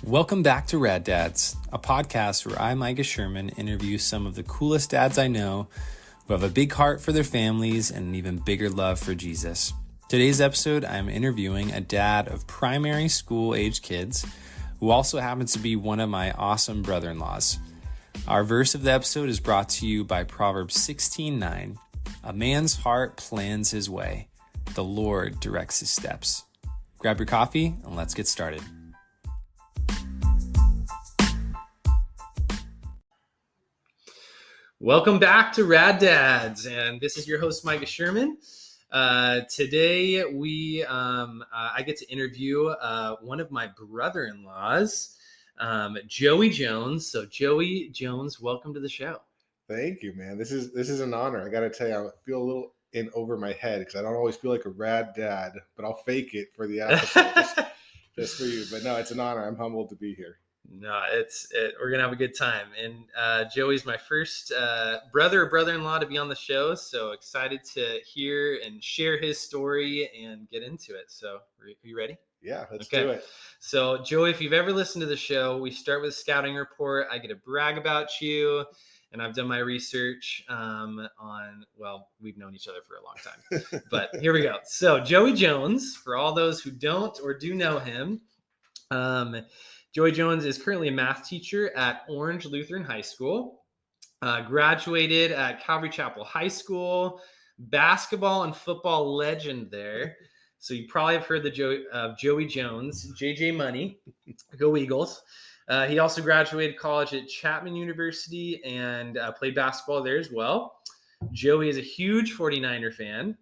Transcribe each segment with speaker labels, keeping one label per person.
Speaker 1: Welcome back to Rad Dads, a podcast where I, Micah Sherman, interview some of the coolest dads I know who have a big heart for their families and an even bigger love for Jesus. Today's episode, I'm interviewing a dad of primary school age kids who also happens to be one of my awesome brother-in-laws. Our verse of the episode is brought to you by Proverbs 16:9. A man's heart plans his way. The Lord directs his steps. Grab your coffee and let's get started. Welcome back to Rad Dads, and this is your host, Micah Sherman. Today, I get to interview one of my brother-in-laws, Joey Jones. So, Joey Jones, welcome to the show.
Speaker 2: Thank you, man. This is an honor. I got to tell you, I feel a little in over my head because I don't always feel like a rad dad, but I'll fake it for the episode just for you. But no, it's an honor. I'm humbled to be here.
Speaker 1: No, we're going to have a good time. And Joey's my first brother-in-law to be on the show. So excited to hear and share his story and get into it. So are you ready?
Speaker 2: Yeah, let's do it.
Speaker 1: So Joey, if you've ever listened to the show, we start with a scouting report. I get to brag about you. And I've done my research we've known each other for a long time. But here we go. So Joey Jones, for all those who don't or do know him, Joey Jones is currently a math teacher at Orange Lutheran High School, graduated at Calvary Chapel High School, basketball and football legend there. So you probably have heard of Joey Jones, JJ Money, go Eagles. He also graduated college at Chapman University and played basketball there as well. Joey is a huge 49er fan.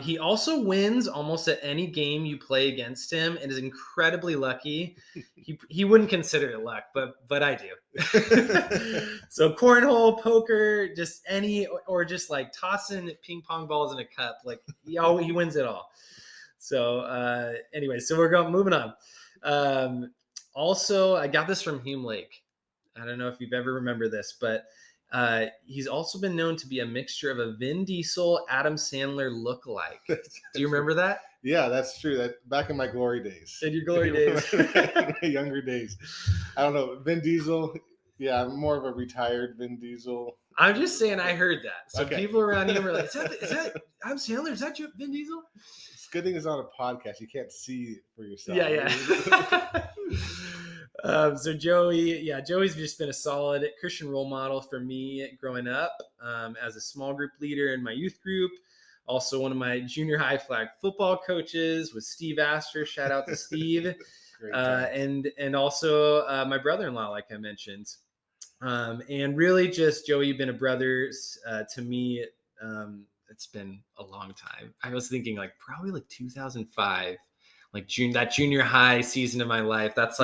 Speaker 1: He also wins almost at any game you play against him and is incredibly lucky. He wouldn't consider it luck, but I do. So cornhole, poker, just like tossing ping pong balls in a cup. Like he wins it all. So anyway, so we're moving on. Also, I got this from Hume Lake. I don't know if you've ever remembered this, but he's also been known to be a mixture of a Vin Diesel, Adam Sandler lookalike. Do you remember that?
Speaker 2: Yeah, that's true. That back in my glory days.
Speaker 1: In your glory days.
Speaker 2: My younger daadam I don't know. Vin Diesel. Yeah, I'm more of a retired Vin Diesel.
Speaker 1: I'm just saying I heard that. So
Speaker 2: okay.
Speaker 1: People around here were like, is that Adam Sandler? Is that Vin Diesel?
Speaker 2: It's a good thing it's on a podcast. You can't see it for yourself.
Speaker 1: Yeah. So Joey's just been a solid Christian role model for me growing up as a small group leader in my youth group. Also one of my junior high flag football coaches with Steve Astor. Shout out to Steve. And also my brother-in-law, like I mentioned. And really just, Joey, you've been a brother to me. It's been a long time. I was thinking probably 2005. That junior high season of my life. That's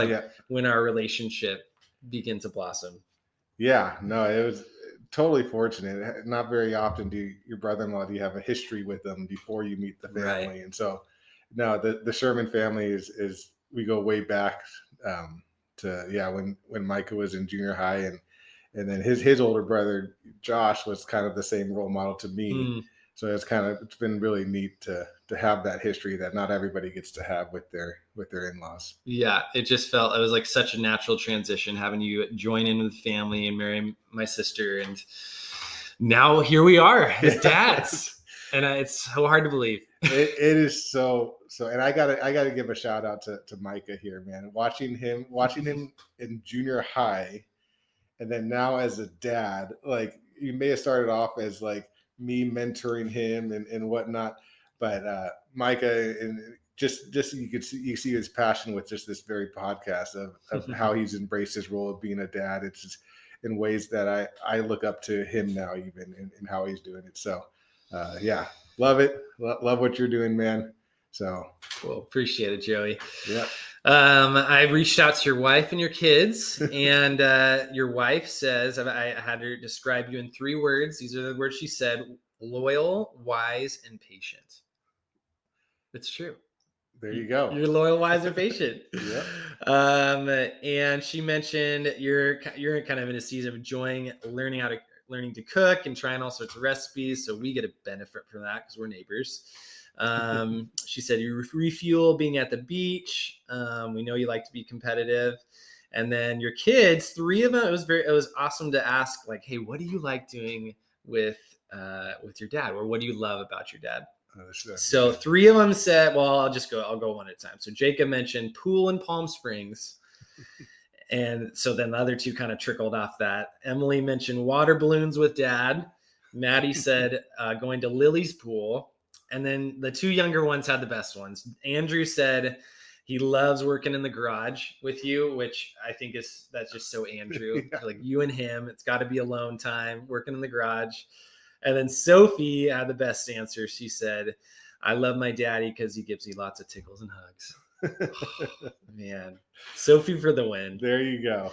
Speaker 1: when our relationship began to blossom.
Speaker 2: Yeah, no, it was totally fortunate. Not very often do your brother-in-law, do you have a history with them before you meet the family. Right. And so, no, the Sherman family is we go way back to when Micah was in junior high and then his older brother Josh was kind of the same role model to me. So it's been really neat to have that history that not everybody gets to have with their in-laws.
Speaker 1: Yeah, it was such a natural transition having you join in with the family and marry my sister, and now here we are as dads, and it's so hard to believe.
Speaker 2: It is so. And I gotta give a shout out to Micah here, man. Watching him in junior high, and then now as a dad, you may have started off as me mentoring him and whatnot, but Micah, and just you see his passion with just this very podcast of how he's embraced his role of being a dad. It's just in ways that I look up to him now, even in how he's doing it. So love it. Love what you're doing, man. So
Speaker 1: cool. Appreciate it, Joey.
Speaker 2: Yeah.
Speaker 1: I reached out to your wife and your kids, and your wife says, I had her describe you in 3 words. These are the words she said: loyal, wise, and patient. It's true.
Speaker 2: There you go.
Speaker 1: You're loyal, wise, and patient.
Speaker 2: Yeah.
Speaker 1: And she mentioned you're kind of in a season of learning how to learning to cook and trying all sorts of recipes. So we get a benefit from that because we're neighbors. She said you refuel being at the beach. We know you like to be competitive. And then your kids, 3 of them, it was awesome to ask, like, hey, what do you like doing with your dad? Or what do you love about your dad? So 3 of them said, well, I'll go one at a time. So Jacob mentioned pool in Palm Springs. And so then the other 2 kind of trickled off that. Emily mentioned water balloons with dad. Maddie said going to Lily's pool. And then the 2 younger ones had the best ones. Andrew said he loves working in the garage with you, which I think that's just so Andrew. Yeah. Like you and him, it's got to be alone time, working in the garage. And then Sophie had the best answer. She said, I love my daddy because he gives me lots of tickles and hugs. Oh, man, Sophie for the win.
Speaker 2: There you go.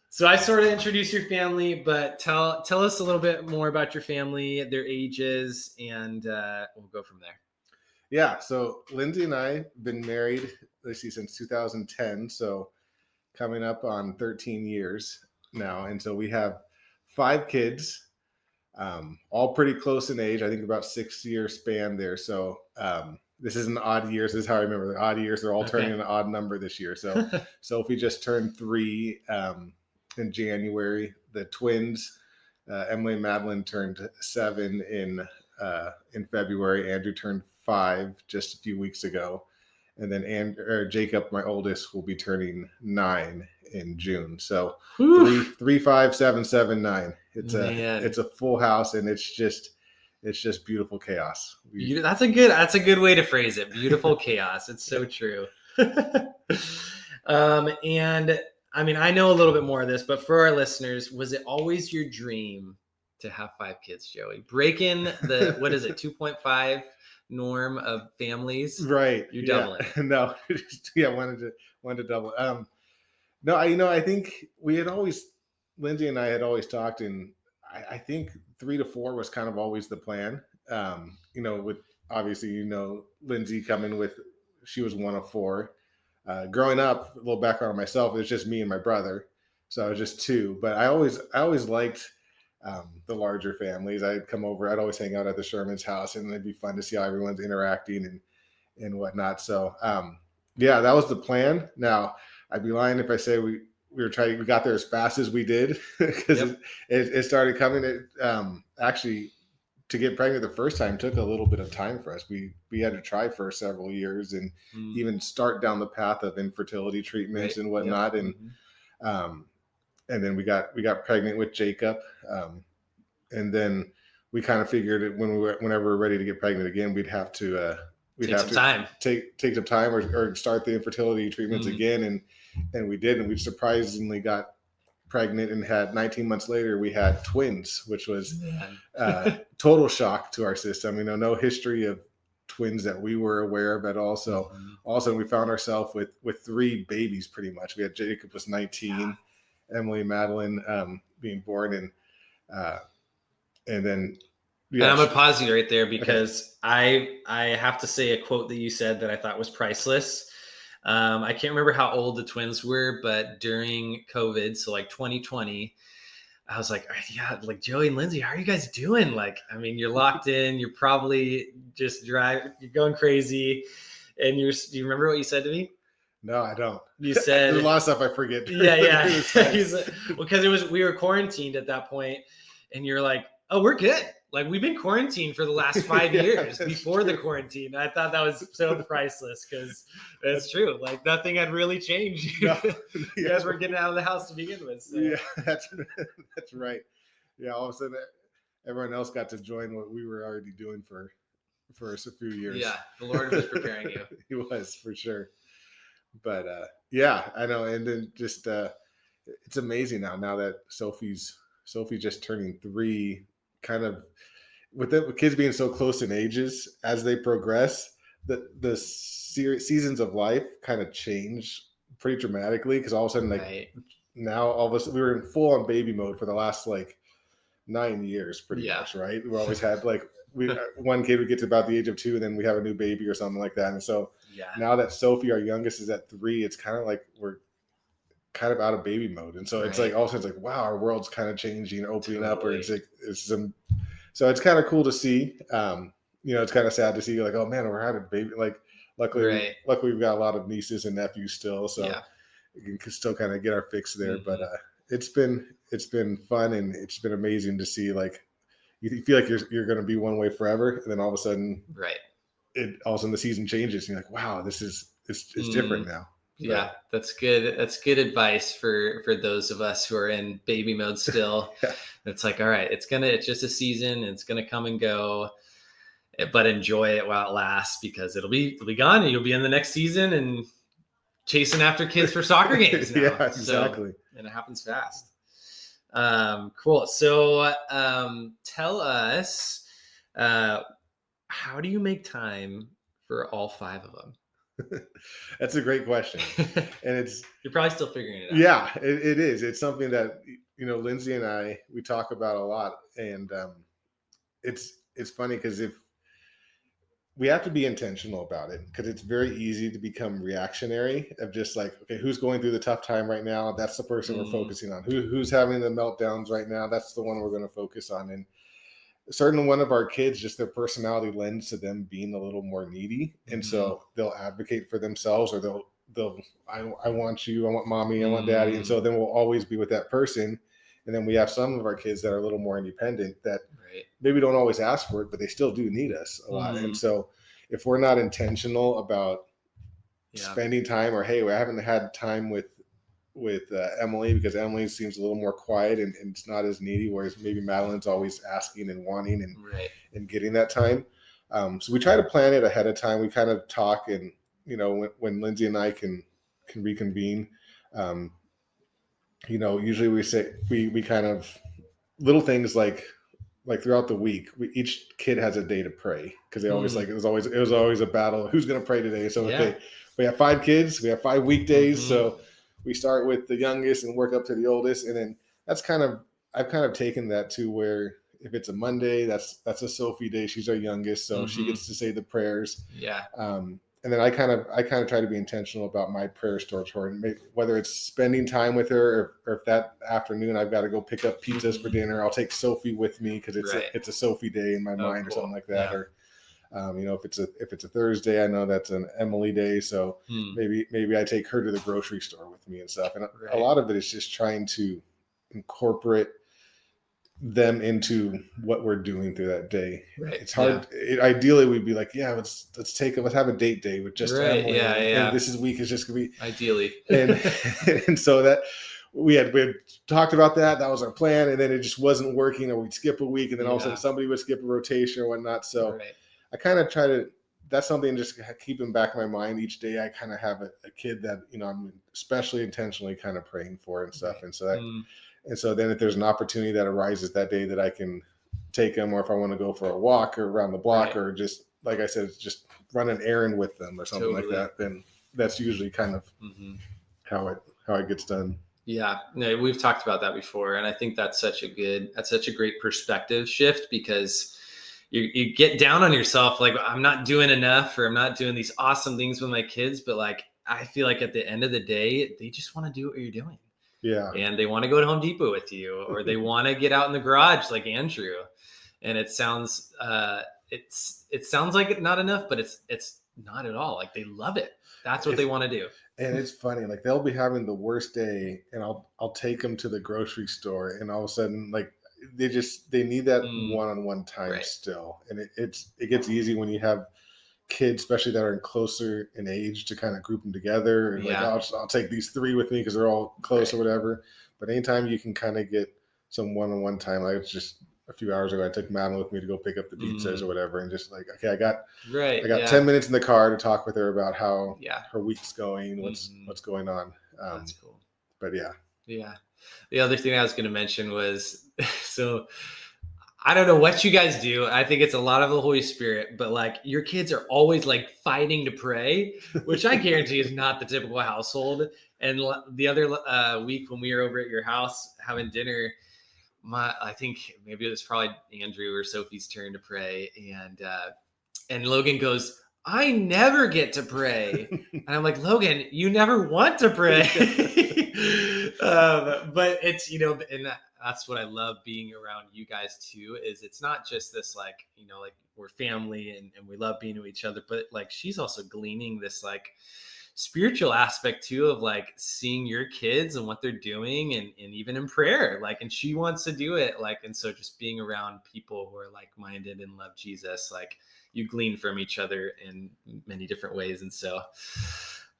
Speaker 1: So I sort of introduced your family, but tell us a little bit more about your family, their ages, and we'll go from there.
Speaker 2: Yeah, so Lindsay and I have been married, since 2010, so coming up on 13 years now. And so we have 5 kids, all pretty close in age. I think about 6-year span there. So this isn't odd years. This is how I remember the odd years. They're all turning an odd number this year. So Sophie just turned 3 in January. The twins, Emily and Madeline, turned 7 in February. Andrew turned 5 just a few weeks ago. And then Jacob, my oldest, will be turning 9 in June. So 3, 5, 7, 7, 9. It's a full house, and it's just beautiful chaos.
Speaker 1: That's a good way to phrase it. Beautiful chaos. It's so true. And I mean, I know a little bit more of this, but for our listeners, was it always your dream to have 5 kids, Joey? Breaking the, what is it, 2.5 norm of families?
Speaker 2: Right.
Speaker 1: You're doubling.
Speaker 2: No, wanted to double. No, I think Lindsay and I had always talked, and I think 3 to 4 was kind of always the plan. With obviously, Lindsay coming with, she was one of 4. Growing up, a little background on myself, it was just me and my brother, so I was just 2. But I always liked the larger families. I'd come over, I'd always hang out at the Sherman's house, and it'd be fun to see how everyone's interacting and whatnot. So that was the plan. Now, I'd be lying if I say we got there as fast as we did, because it started coming. Actually, to get pregnant the first time took a little bit of time for us. We had to try for several years and even start down the path of infertility treatments and whatnot. Yep. And then we got pregnant with Jacob. And then we kind of figured whenever we're ready to get pregnant again, we'd have to take some time or start the infertility treatments again. And we did, and we surprisingly got pregnant and had 19 months later, we had twins, which was total shock to our system. No history of twins that we were aware of at all. So also we found ourselves with 3 babies pretty much. We had Jacob was 19, Emily and Madeline being born, and then
Speaker 1: and I'm gonna pause you right there because I have to say a quote that you said that I thought was priceless. I can't remember how old the twins were, but during COVID, so like 2020, I was like, like Joey and Lindsay, how are you guys doing? Like, I mean, you're locked in, you're probably just you're going crazy. And do you remember what you said to me?
Speaker 2: No, I don't.
Speaker 1: You said
Speaker 2: there's a lot of stuff I forget.
Speaker 1: Yeah. Because we were quarantined at that point, and you're like, oh, we're good. Like, we've been quarantined for the last 5 years before the quarantine. I thought that was so priceless because it's true. Like, nothing had really changed. No. You guys were getting out of the house to begin with. So.
Speaker 2: Yeah, that's right. Yeah, all of a sudden, everyone else got to join what we were already doing for a few years.
Speaker 1: Yeah, the Lord was preparing you.
Speaker 2: He was, for sure. But I know. And then just it's amazing now that Sophie's just turning 3, kind of with kids being so close in ages, as they progress, the seasons of life kind of change pretty dramatically, because all of a sudden, now all of us, we were in full on baby mode for the last 9 years pretty much, right? We always had one kid would get to about the age of 2, and then we have a new baby or something like that. And so now that Sophie, our youngest, is at 3, it's kind of like kind of out of baby mode. And so it's like also it's like, wow, our world's kind of changing, opening up, or it's like it's some, so it's kind of cool to see. It's kind of sad to see like, oh man, we're having a baby. Like luckily we've got a lot of nieces and nephews still, so we can still kind of get our fix there. But it's been fun, and it's been amazing to see, like, you feel like you're going to be one way forever, and then all of a sudden all of a sudden the season changes and you're like, wow, this is it's different now.
Speaker 1: Yeah, that's good. That's good advice for those of us who are in baby mode still. It's like, all right, it's just a season. It's gonna come and go, but enjoy it while it lasts, because it'll be gone, and you'll be in the next season and chasing after kids for soccer games now.
Speaker 2: Yeah, exactly.
Speaker 1: So, and it happens fast. Cool. So tell us, how do you make time for all 5 of them?
Speaker 2: That's a great question. And
Speaker 1: you're probably still figuring it out.
Speaker 2: Yeah, it is. It's something that, Lindsay and I, we talk about a lot. And it's funny because if we have to be intentional about it, because it's very easy to become reactionary of just like, okay, who's going through the tough time right now? That's the person we're focusing on. Who's having the meltdowns right now? That's the one we're going to focus on. And certain one of our kids, just their personality lends to them being a little more needy, and so they'll advocate for themselves, or they'll I want you, I want mommy, I want daddy, and so then we'll always be with that person. And then we have some of our kids that are a little more independent that maybe don't always ask for it, but they still do need us a lot. And so if we're not intentional about spending time, or hey, we haven't had time with Emily, because Emily seems a little more quiet and it's not as needy, whereas maybe Madeline's always asking and wanting and getting that time. So we try to plan it ahead of time. We kind of talk, and when Lindsay and I can reconvene, usually we say we kind of little things like throughout the week, each kid has a day to pray, because they always it was always a battle. Who's going to pray today? So okay, we have 5 kids, we have 5 weekdays, so we start with the youngest and work up to the oldest. And then I've kind of taken that to where if it's a Monday, that's a Sophie day. She's our youngest, so she gets to say the prayers. And then I kind of try to be intentional about my prayers towards her, and whether it's spending time with her, or if that afternoon I've got to go pick up pizzas for dinner, I'll take Sophie with me, because it's a Sophie day in my mind, or something like that. Or if it's a Thursday, I know that's an Emily day, so maybe I take her to the grocery store with me and stuff. And a lot of it is just trying to incorporate them into what we're doing through that day. It's hard. Ideally, we'd be like, let's have a date day with just Emily. And this week is just gonna be
Speaker 1: ideally.
Speaker 2: And so that we had talked about that. That was our plan, and then it just wasn't working, or we'd skip a week, and then all of a sudden somebody would skip a rotation or whatnot. So I kind of try to. That's something just keep in back of my mind each day. I kind of have a kid that I'm especially intentionally kind of praying for and stuff, and so that. And so then if there's an opportunity that arises that day that I can take them, or if I want to go for a walk or around the block, or just, like I said, just run an errand with them or something like that, then that's usually kind of how it gets done.
Speaker 1: Yeah, no, we've talked about that before. And I think that's such a great perspective shift, because you get down on yourself. Like, I'm not doing enough, or I'm not doing these awesome things with my kids. But like, I feel like at the end of the day, they just want to do what you're doing.
Speaker 2: Yeah.
Speaker 1: And they want to go to Home Depot with you, or they want to get out in the garage like Andrew. And it sounds it sounds like it's not enough, but it's not at all. Like, they love it. That's what they want to do.
Speaker 2: And it's funny, like, they'll be having the worst day, and I'll take them to the grocery store, and all of a sudden, like, they need that one-on-one time still. And it gets easy when you have kids, especially that are closer in age, to kind of group them together, and I'll take these 3 with me because they're all close or whatever. But anytime you can kind of get some one-on-one time, like, it's just a few hours ago, I took Madeline with me to go pick up the pizzas or whatever, and just like, okay, I got 10 minutes in the car to talk with her about how her week's going, what's going on.
Speaker 1: That's cool.
Speaker 2: But
Speaker 1: the other thing I was going to mention was, so I don't know what you guys do. I think it's a lot of the Holy Spirit, but like, your kids are always like fighting to pray, which I guarantee is not the typical household. And the other week when we were over at your house having dinner, I think maybe it was probably Andrew or Sophie's turn to pray, and Logan goes, I never get to pray. And I'm like, Logan, you never want to pray. But it's, and that's what I love being around you guys too, is it's not just this like, like we're family and we love being with each other, but like she's also gleaning this like spiritual aspect too of like seeing your kids and what they're doing and even in prayer, like, and she wants to do it, like, and so just being around people who are like-minded and love Jesus, like you glean from each other in many different ways. And so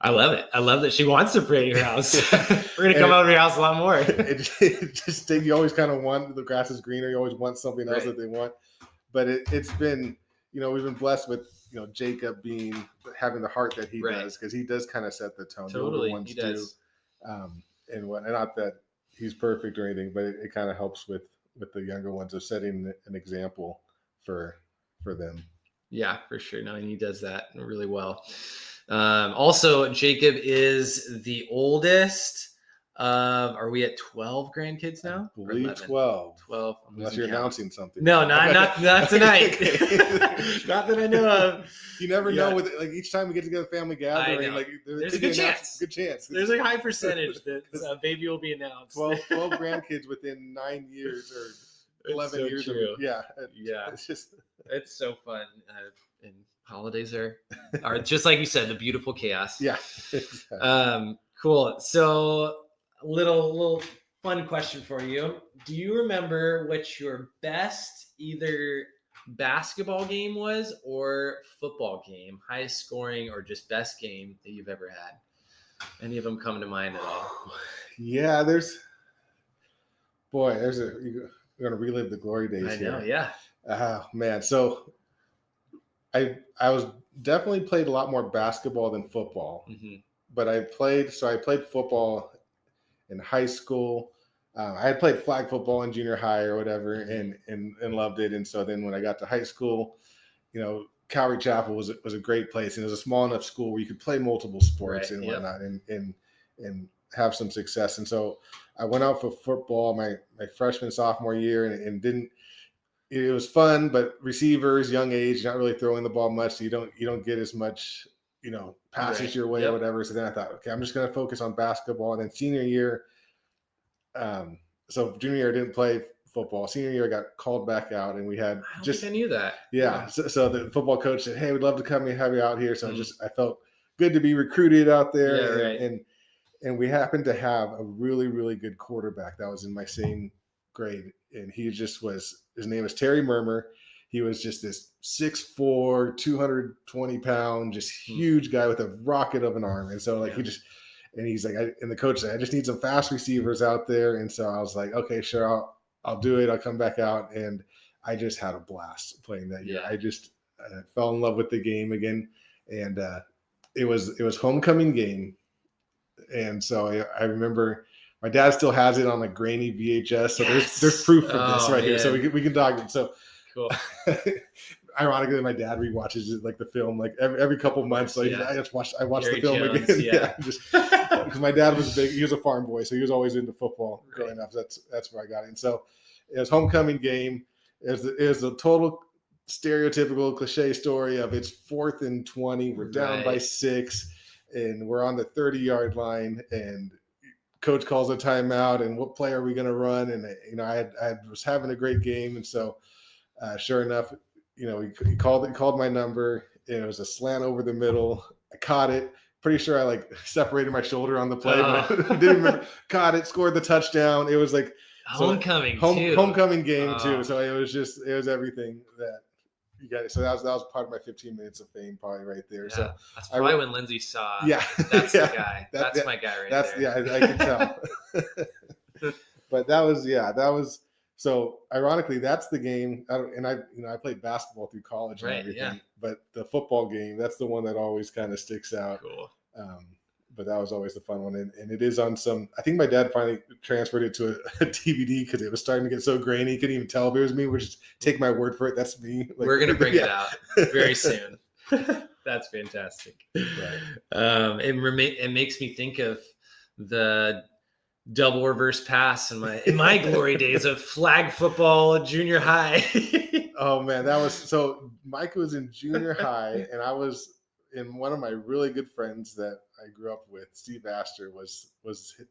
Speaker 1: I love it. I love that she wants to pray at your house. We're gonna come over to your house a lot more.
Speaker 2: It just you always kind of want the grass is greener. You always want something else that they want. But it's been, we've been blessed with, Jacob having the heart that he does, because he does kind of set the tone.
Speaker 1: Totally, he does.
Speaker 2: And not that he's perfect or anything, but it kind of helps with the younger ones of setting an example for them.
Speaker 1: Yeah, for sure. No, and he does that really well. Also, Jacob is the oldest. Are we at 12 grandkids now?
Speaker 2: I believe 12.
Speaker 1: 12.
Speaker 2: Unless you're announcing something.
Speaker 1: No, not tonight. Not that I know of.
Speaker 2: You never know. With like each time we get together, family gathering, like
Speaker 1: there's a good chance.
Speaker 2: Good chance.
Speaker 1: There's a high percentage that a baby will be announced.
Speaker 2: 12 grandkids within 9 years or 11
Speaker 1: so
Speaker 2: years.
Speaker 1: True.
Speaker 2: Yeah.
Speaker 1: It's so fun. And holidays are just like you said, the beautiful chaos.
Speaker 2: Yeah. Exactly.
Speaker 1: Cool. So little fun question for you. Do you remember what your best either basketball game was or football game, highest scoring or just best game that you've ever had? Any of them come to mind at all?
Speaker 2: Yeah, you're going to relive the glory days.
Speaker 1: I know,
Speaker 2: here.
Speaker 1: yeah.
Speaker 2: Oh man. So I was definitely played a lot more basketball than football, but I played football in high school. I had played flag football in junior high or whatever, and loved it. And so then when I got to high school, Calvary Chapel was a great place, and it was a small enough school where you could play multiple sports and whatnot, and have some success. And so I went out for football my freshman, sophomore year, and didn't. It was fun, but receivers, young age, not really throwing the ball much. So you don't get as much, passes your way or whatever. So then I thought, okay, I'm just going to focus on basketball. And then senior year, so junior year I didn't play football. Senior year I got called back out, and we had
Speaker 1: I knew that.
Speaker 2: Yeah. So the football coach said, "Hey, we'd love to come and have you out here." So I felt good to be recruited out there, and we happened to have a really, really good quarterback that was in my same grade, and he just was. His name was Terry Murmur. He was just this 6'4", 220-pound, just huge guy with a rocket of an arm. And so he's like, and the coach said, "I just need some fast receivers out there." And so I was like, "Okay, sure, I'll do it. I'll come back out." And I just had a blast playing that year. I just fell in love with the game again. And it was homecoming game. And so I remember my dad still has it on a grainy VHS. So there's proof of this right here. So we can talk. So
Speaker 1: cool.
Speaker 2: Ironically, my dad rewatches it, like the film, like every couple months. So I watched the film
Speaker 1: Jones,
Speaker 2: again. Because my dad was big. He was a farm boy, so he was always into football growing up. That's where I got it. And so it was homecoming game. It was a total stereotypical cliche story of it's 4th and 20. We're down by 6, and we're on the 30-yard line, and coach calls a timeout, and what play are we going to run? And I was having a great game, and so sure enough, he called my number, and it was a slant over the middle. I caught it. Pretty sure I separated my shoulder on the play, but I didn't remember. Caught it, scored the touchdown. It was like
Speaker 1: homecoming
Speaker 2: game too. So it was everything that you got it. So that was part of my 15 minutes of fame, probably right there. Yeah, so
Speaker 1: that's probably when Lindsay saw.
Speaker 2: Yeah,
Speaker 1: that's the guy. That's my guy right there.
Speaker 2: Yeah, I can tell. But that was. So ironically, that's the game. I played basketball through college and everything. Yeah. But the football game, that's the one that always kind of sticks out.
Speaker 1: Cool.
Speaker 2: But that was always the fun one, and it is on some. I think my dad finally transferred it to a DVD because it was starting to get so grainy, he couldn't even tell if it was me. Which take my word for it, that's me.
Speaker 1: We're gonna bring it out very soon. That's fantastic. Right. It makes me think of the double reverse pass in my glory days of flag football junior high.
Speaker 2: Oh man, that was so. Mike was in junior high, and I was in one of my really good friends that I grew up with. Steve Astor was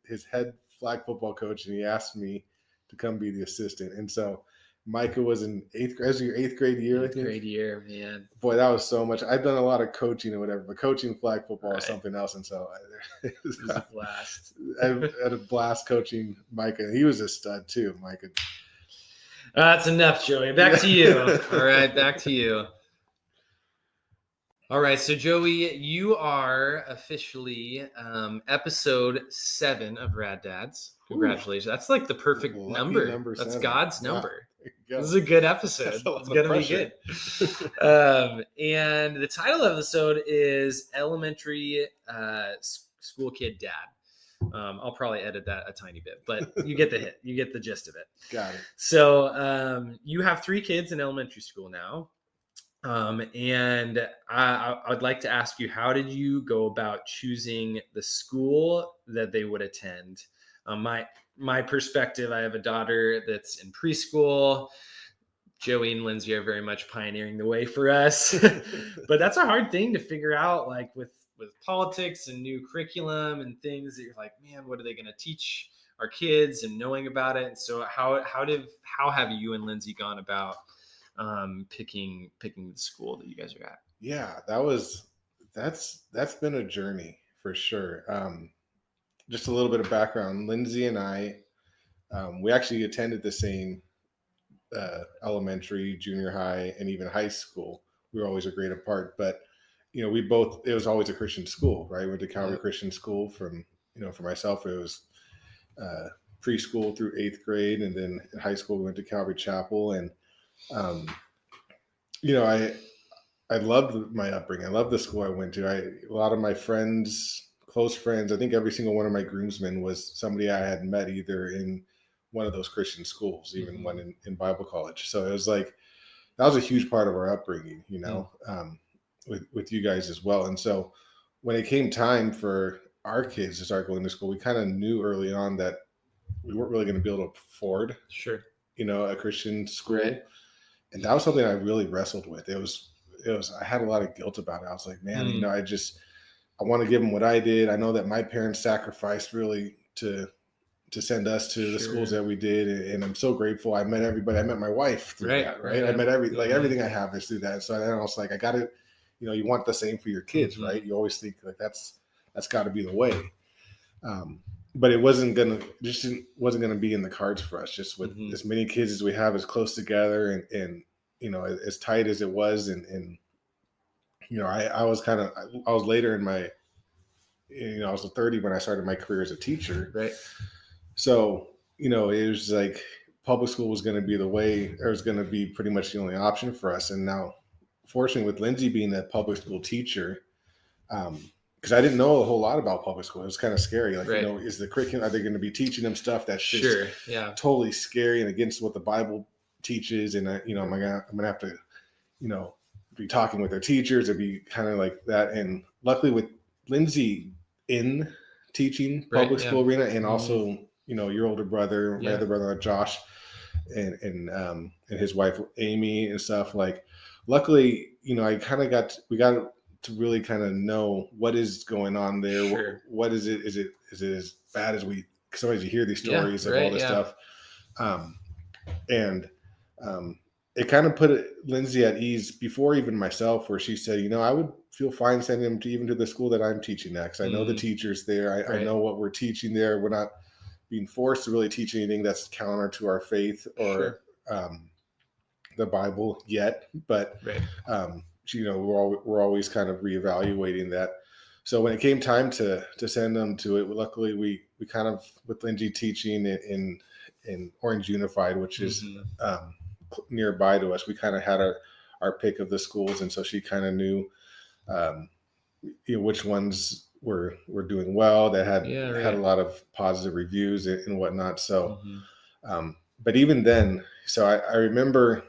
Speaker 2: his head flag football coach, and he asked me to come be the assistant. And so Micah was in eighth grade. Was your eighth grade year?
Speaker 1: Eighth grade year, man.
Speaker 2: Boy, that was so much. I've done a lot of coaching and whatever, but coaching flag football is
Speaker 1: Right.
Speaker 2: something else. And so
Speaker 1: It was a blast.
Speaker 2: I had a blast coaching Micah. He was a stud too, Micah.
Speaker 1: That's enough, Joey. Back to you. All right, back to you. All right, so Joey, you are officially episode 7 of Rad Dads. Congratulations. That's like the perfect
Speaker 2: Lucky
Speaker 1: number. That's
Speaker 2: 7.
Speaker 1: God's number.
Speaker 2: Go.
Speaker 1: This is a good episode. It's going to be good. And the title of the episode is Elementary School Kid Dad. I'll probably edit that a tiny bit, but you get the hit. You get the gist of it.
Speaker 2: Got it.
Speaker 1: So you have 3 kids in elementary school now. And I'd like to ask you, how did you go about choosing the school that they would attend? My perspective, I have a daughter that's in preschool. Joey and Lindsay are very much pioneering the way for us, but that's a hard thing to figure out, like with politics and new curriculum and things that you're like, man, what are they going to teach our kids, and knowing about it. And so how have you and Lindsay gone about picking the school that you guys are at?
Speaker 2: Yeah, that's been a journey for sure. Just a little bit of background. Lindsay and I, we actually attended the same elementary, junior high, and even high school. We were always a grade apart, but it was always a Christian school, right? We went to Calvary Christian School for myself, it was preschool through 8th grade. And then in high school, we went to Calvary Chapel. And, I loved my upbringing. I loved the school I went to. A lot of my friends, close friends, I think every single one of my groomsmen was somebody I had met either in one of those Christian schools, even one in Bible college. So it was like, that was a huge part of our upbringing, with you guys as well. And so when it came time for our kids to start going to school, we kind of knew early on that we weren't really going to be able to afford, a Christian school. Right. And that was something I really wrestled with. It was, I had a lot of guilt about it. I was like, man, I want to give them what I did. I know that my parents sacrificed really to send us to the schools that we did. And I'm so grateful. I met everybody. I met my wife through that, right? I met everything I have is through that. So then I was like, I got to, you want the same for your kids, right? You always think like that's got to be the way. But it wasn't going to be in the cards for us, just with as many kids as we have, as close together and as tight as it was. And I was later in my, I was 30 when I started my career as a teacher.
Speaker 1: Right.
Speaker 2: So, it was like public school was going to be the way, or was going to be pretty much the only option for us. And now, fortunately, with Lindsay being a public school teacher, because I didn't know a whole lot about public school. It was kind of scary. Like, is the curriculum, are they going to be teaching them stuff that's just totally scary and against what the Bible teaches? And I'm going to have to, be talking with their teachers or be kind of like that. And luckily with Lindsay in teaching public school arena, and also, your older brother, my other brother, Josh, and his wife, Amy, and stuff, like, luckily, we got to really kind of know what is going on there. What is it? Is it as bad as sometimes you hear these stories of all this stuff. It kind of put Lindsay at ease before even myself, where she said, I would feel fine sending him to the school that I'm teaching at, because I know the teachers there. I know what we're teaching there. We're not being forced to really teach anything that's counter to our faith or the Bible yet. But, we're always kind of reevaluating that. So when it came time to send them to it, luckily we kind of, with Lindsay teaching in Orange Unified, which is nearby to us, we kind of had our pick of the schools. And so she kind of knew, which ones were doing well, that had a lot of positive reviews and whatnot. So, but even then, so I remember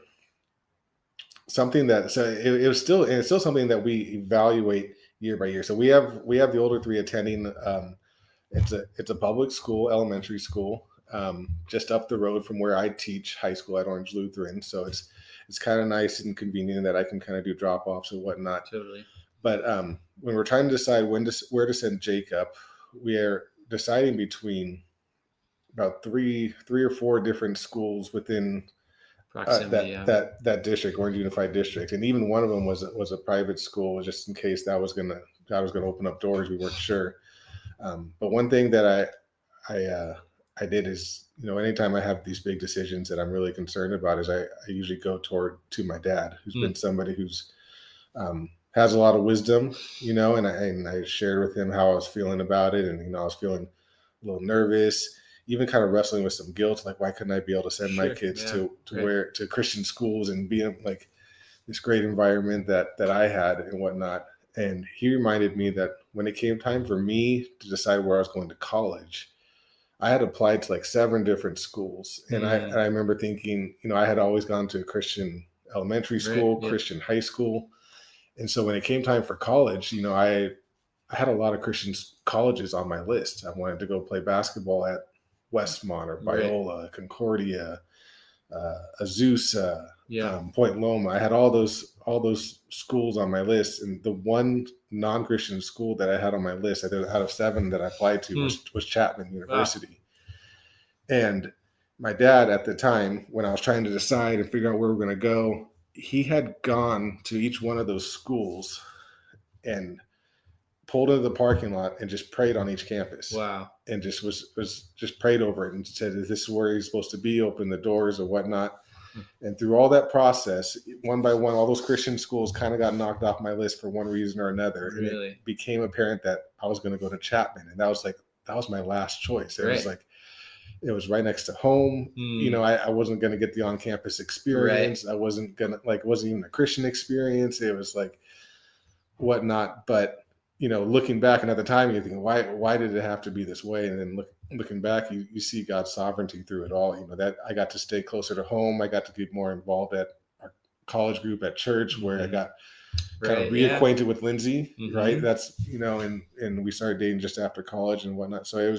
Speaker 2: something that, so it's still something that we evaluate year by year. So we have the older 3 attending, It's a public school, elementary school, just up the road from where I teach high school at Orange Lutheran. So it's kind of nice and convenient that I can kind of do drop offs and whatnot.
Speaker 1: Totally.
Speaker 2: But when we're trying to decide where to send Jacob, we are deciding between about three or four different schools within
Speaker 1: Proximity.
Speaker 2: that district, Orange Unified District, and even one of them was a private school, just in case God was gonna open up doors. We weren't sure. But one thing that I did is, anytime I have these big decisions that I'm really concerned about, is I usually go to my dad, who's been somebody who's has a lot of wisdom, and I shared with him how I was feeling about it, and I was feeling a little nervous, even kind of wrestling with some guilt, like why couldn't I be able to send my kids to Christian schools and be in like this great environment that I had and whatnot. And he reminded me that when it came time for me to decide where I was going to college, I had applied to like 7 different schools. And I remember thinking, I had always gone to a Christian elementary school, Christian high school. And so when it came time for college, I had a lot of Christian colleges on my list. I wanted to go play basketball at Westmont or Biola, Concordia, Azusa, Point Loma. I had all those schools on my list, and the one non-Christian school that I had on my list, out of 7 that I applied to, was Chapman University. Wow. And my dad at the time, when I was trying to decide and figure out where we're going to go, he had gone to each one of those schools and pulled into the parking lot and just prayed on each campus.
Speaker 1: Wow.
Speaker 2: And just was just prayed over it and said, this is where he's supposed to be, open the doors or whatnot. And through all that process, one by one, all those Christian schools kind of got knocked off my list for one reason or another. Really? And it became apparent that I was going to go to Chapman. And that was my last choice. It was right next to home. I wasn't going to get the on-campus experience. I wasn't going to, it wasn't even a Christian experience. It was like whatnot. But, looking back, and at the time, you're thinking, why did it have to be this way? And then looking back, you see God's sovereignty through it all. That I got to stay closer to home. I got to get more involved at our college group at church, where I got kind of reacquainted with Lindsay, right? That's, and we started dating just after college and whatnot. So it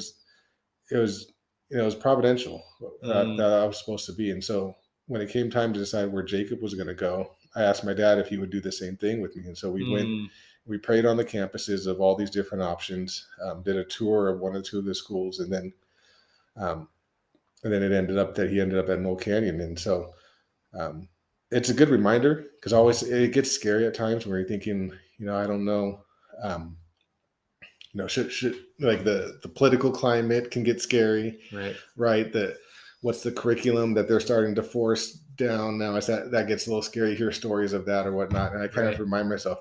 Speaker 2: was providential that I was supposed to be. And so when it came time to decide where Jacob was going to go, I asked my dad if he would do the same thing with me. And so we went. We prayed on the campuses of all these different options, did a tour of 1 or 2 of the schools, and then it ended up that he ended up at Knoll Canyon. And so it's a good reminder, because always it gets scary at times where you're thinking, I don't know, should like the political climate can get scary, right? What's the curriculum that they're starting to force down now? Is that gets a little scary to hear stories of that or whatnot. And I kind of remind myself,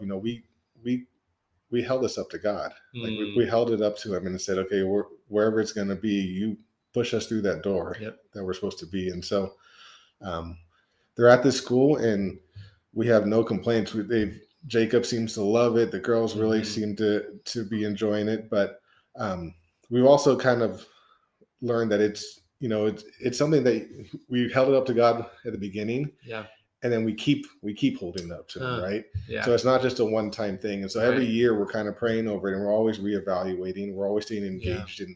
Speaker 2: we held this up to God. Like we held it up to him and said, okay, wherever it's going to be, you push us through that door that we're supposed to be. And so they're at this school and we have no complaints. Jacob seems to love it. The girls really seem to be enjoying it, but we've also kind of learned that it's something that we held it up to God at the beginning. Yeah. And then we keep holding it up to him, right? Yeah. So it's not just a one-time thing. And so every year we're kind of praying over it, and we're always reevaluating. We're always staying engaged in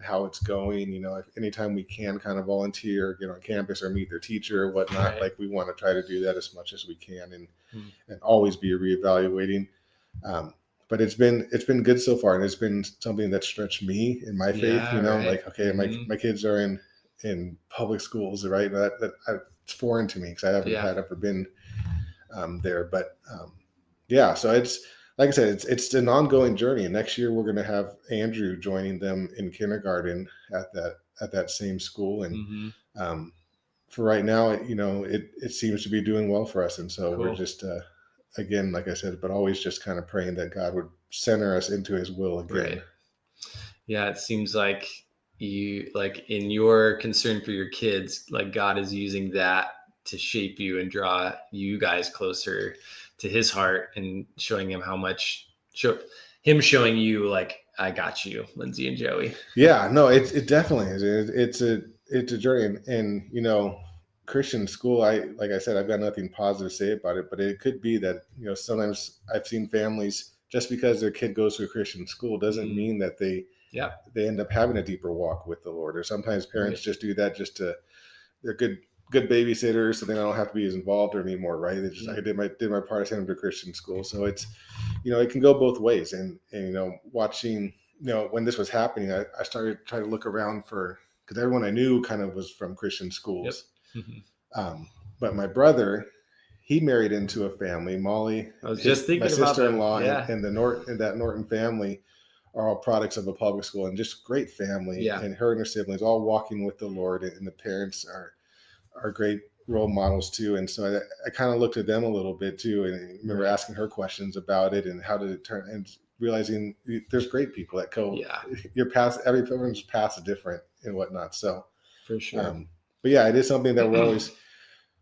Speaker 2: how it's going. If anytime we can kind of volunteer, get on campus or meet their teacher or whatnot, like we want to try to do that as much as we can and always be reevaluating. But it's been good so far, and it's been something that stretched me in my faith. Like, okay, my kids are in public schools, right? It's foreign to me because I haven't ever been there. But so it's like I said, it's an ongoing journey. And next year we're going to have Andrew joining them in kindergarten at that same school. And for right now, it seems to be doing well for us. And so we're just again, like I said, but always just kind of praying that God would center us into His will again.
Speaker 1: Right. Yeah, it seems like you, like in your concern for your kids, like God is using that to shape you and draw you guys closer to His heart, and showing him showing you like, I got you, Lindsay and Joey.
Speaker 2: Yeah, no, it definitely is. It's a journey, and Christian school, like I said, I've got nothing positive to say about it, but it could be that sometimes I've seen families, just because their kid goes to a Christian school doesn't mean that they
Speaker 1: Yeah.
Speaker 2: they end up having a deeper walk with the Lord. Or sometimes parents just do that they're good babysitters, so they don't have to be as involved anymore, right? They just I did my part, I sent them to Christian school. So it's, it can go both ways. And watching, when this was happening, I started trying to look around because everyone I knew kind of was from Christian schools.
Speaker 1: Yep.
Speaker 2: But my brother, he married into a family. Molly,
Speaker 1: I was just thinking
Speaker 2: my
Speaker 1: about
Speaker 2: sister-in-law,
Speaker 1: them.
Speaker 2: and that Norton family are all products of a public school, and just great family.
Speaker 1: Yeah.
Speaker 2: And her and her siblings all walking with the Lord, and the parents are great role models too. And so I kind of looked at them a little bit too, and remember asking her questions about it and how did it turn, and realizing there's great people that go.
Speaker 1: Yeah.
Speaker 2: Your path, everyone's path is different and whatnot. So
Speaker 1: for sure.
Speaker 2: But yeah, it is something that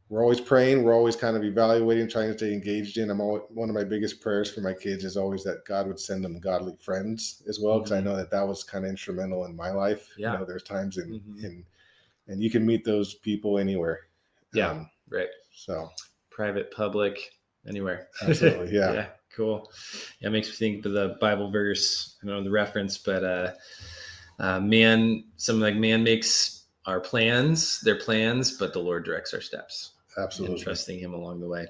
Speaker 2: we're always praying. We're always kind of evaluating, trying to stay engaged in. One of my biggest prayers for my kids is always that God would send them godly friends as well, because I know that was kind of instrumental in my life.
Speaker 1: Yeah.
Speaker 2: There's times and you can meet those people anywhere.
Speaker 1: Yeah. Right.
Speaker 2: So
Speaker 1: private, public, anywhere.
Speaker 2: Absolutely. Yeah.
Speaker 1: Yeah. Cool. Yeah. It makes me think of the Bible verse. I don't know the reference, but man makes our plans, their plans, but the Lord directs our steps.
Speaker 2: Absolutely.
Speaker 1: And trusting him along the way.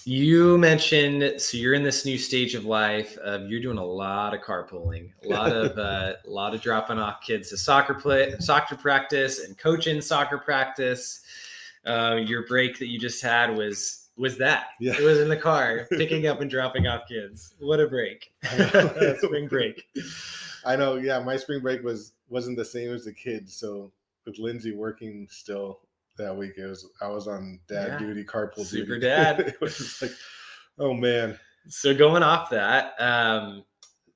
Speaker 1: You mentioned, so you're in this new stage of life. You're doing a lot of carpooling, a lot of dropping off kids to soccer practice and coaching soccer practice. Your break that you just had was that.
Speaker 2: Yeah.
Speaker 1: It was in the car, picking up and dropping off kids. What a break. Spring break.
Speaker 2: I know. Yeah. My spring break wasn't the same as the kids. So with Lindsay working still that week, I was on dad duty, carpool duty.
Speaker 1: Super dad.
Speaker 2: It was just like, oh man.
Speaker 1: So going off that,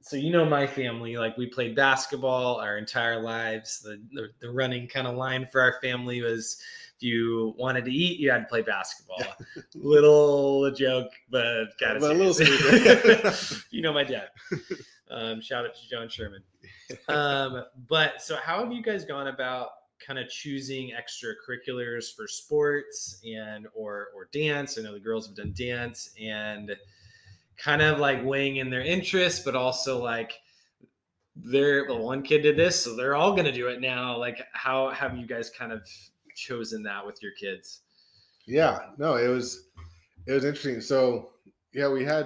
Speaker 1: so my family, like we played basketball our entire lives. The running kind of line for our family was, if you wanted to eat, you had to play basketball. Yeah. Little joke, but kind of serious. My dad. Shout out to John Sherman. But so how have you guys gone about kind of choosing extracurriculars for sports or dance? I know the girls have done dance, and kind of like weighing in their interests, but also like one kid did this, so they're all going to do it now. Like, how have you guys kind of chosen that with your kids?
Speaker 2: Yeah, no, it was interesting. So yeah,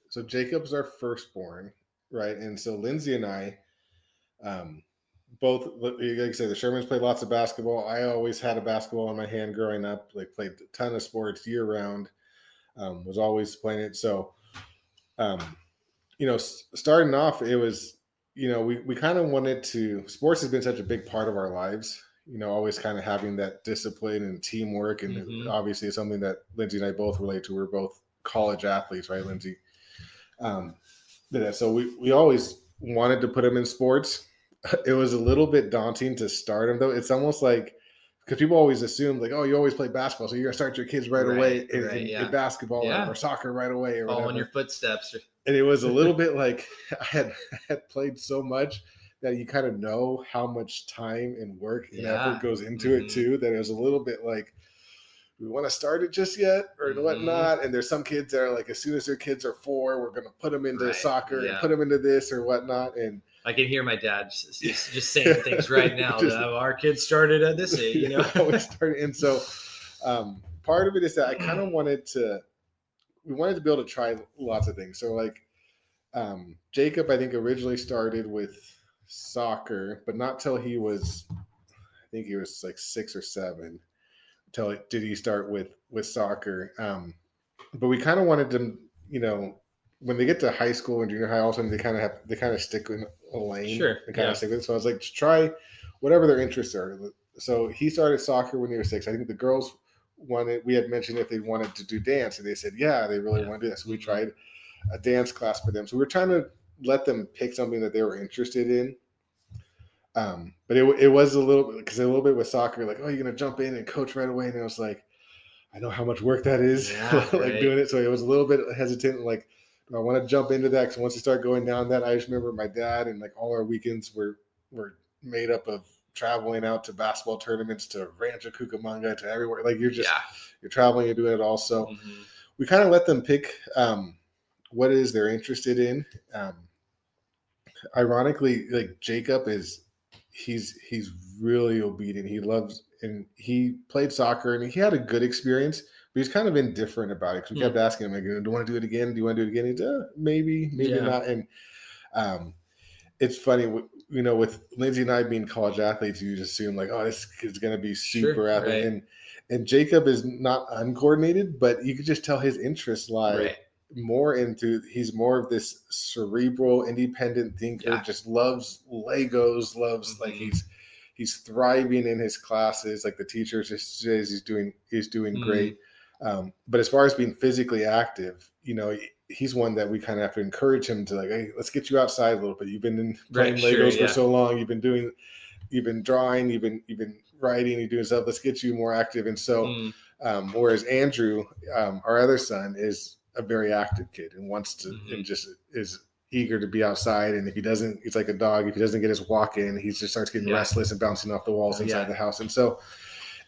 Speaker 2: so Jacob's our firstborn, right? And so Lindsay and I, both, like I said, the Shermans played lots of basketball. I always had a basketball in my hand growing up, like played a ton of sports year round, was always playing it. So, starting off, it was, we kind of wanted sports has been such a big part of our lives, always kind of having that discipline and teamwork. And obviously it's something that Lindsay and I both relate to. We're both college athletes, right, Lindsay? So we always wanted to put them in sports. It was a little bit daunting to start them, though. It's almost like, because people always assume like, oh, you always play basketball, so you're gonna start your kids right away in basketball or soccer right away, or
Speaker 1: follow in your footsteps.
Speaker 2: And it was a little bit like I had played so much that you kind of know how much time and work and effort goes into it too, that it was a little bit like, we want to start it just yet or whatnot. And there's some kids that are like, as soon as their kids are 4, we're going to put them into soccer and put them into this or whatnot. And
Speaker 1: I can hear my dad just saying things right now. Our kids started at this age,
Speaker 2: we started. And so part of it is that I kind of we wanted to be able to try lots of things. So like Jacob, I think originally started with soccer, but not till he was like 6 or 7. Did he start with soccer? But we kind of wanted them, when they get to high school and junior high, all of a sudden they kind of stick in a lane.
Speaker 1: Sure.
Speaker 2: And kind of stick with it. So I was like, try whatever their interests are. So he started soccer when he was 6. I think the girls we had mentioned if they wanted to do dance, and they said, yeah, they really want to do that. So we tried a dance class for them. So we were trying to let them pick something that they were interested in. But it was a little bit with soccer, like, oh, you're going to jump in and coach right away. And I was like, I know how much work that is, doing it. So it was a little bit hesitant, like, do I want to jump into that? Because once you start going down that, I just remember my dad and like all our weekends were made up of traveling out to basketball tournaments, to Rancho Cucamonga, to everywhere. Like you're traveling, you're doing it all. So we kind of let them pick what it is they're interested in. ironically, like Jacob he's really obedient. He loves, and he played soccer and he had a good experience, but he's kind of indifferent about it because we kept asking him, like, do you want to do it again? Do you want to do it again? He's maybe not. And it's funny, with Lindsay and I being college athletes, you just assume like, oh, this kid's going to be super athlete.
Speaker 1: Right.
Speaker 2: And Jacob is not uncoordinated, but you could just tell his interests lie more into, he's more of this cerebral, independent thinker, just loves Legos, loves like he's thriving in his classes. Like the teacher just says he's doing great. But as far as being physically active, he's one that we kind of have to encourage him to, like, hey, let's get you outside a little bit. You've been playing Legos for so long. You've been drawing, you've been writing, you're doing stuff. Let's get you more active. And so, whereas Andrew, our other son, is a very active kid and wants to, and just is eager to be outside. And if he doesn't, he's like a dog. If he doesn't get his walk in, he just starts getting restless and bouncing off the walls inside the house. And so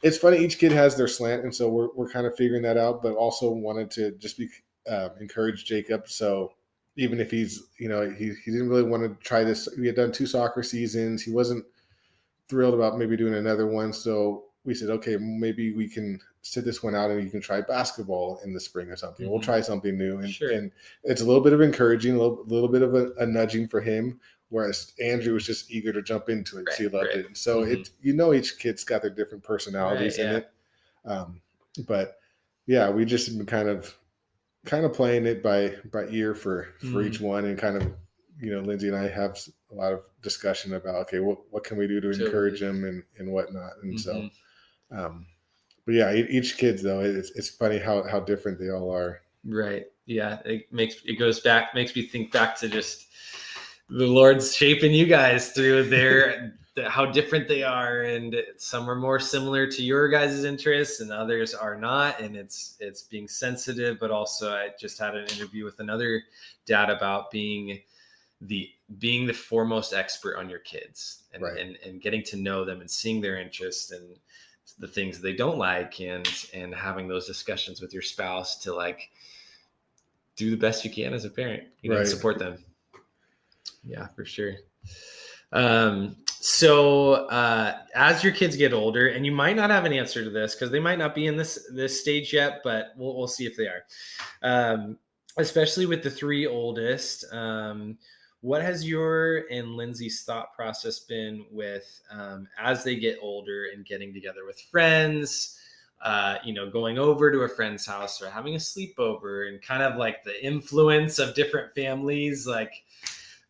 Speaker 2: it's funny. Each kid has their slant. And so we're kind of figuring that out, but also wanted to just be, encourage Jacob. So even if he's, he didn't really want to try this. We had done 2 soccer seasons. He wasn't thrilled about maybe doing another one. So we said, okay, maybe we can sit this one out and you can try basketball in the spring or something. We'll try something new. And it's a little bit of encouraging, a little bit of a nudging for him. Whereas Andrew was just eager to jump into it because he loved it. And so each kid's got their different personalities in it. But yeah, we just been kind of playing it by ear for each one, and kind of, Lindsay and I have a lot of discussion about, okay, what can we do to encourage them and whatnot. And so, but yeah, each kid's though, it's funny how different they all are.
Speaker 1: Right. Yeah. It makes me think back to just the Lord's shaping you guys through how different they are. And some are more similar to your guys' interests and others are not. And it's being sensitive, but also I just had an interview with another dad about being the foremost expert on your kids and getting to know them and seeing their interests and the things they don't like, and having those discussions with your spouse to, like, do the best you can as a parent, and support them. Yeah, for sure. So as your kids get older, and you might not have an answer to this because they might not be in this stage yet, but we'll see if they are. Especially with the 3 oldest, what has your and Lindsay's thought process been with as they get older and getting together with friends, going over to a friend's house or having a sleepover, and kind of like the influence of different families? Like,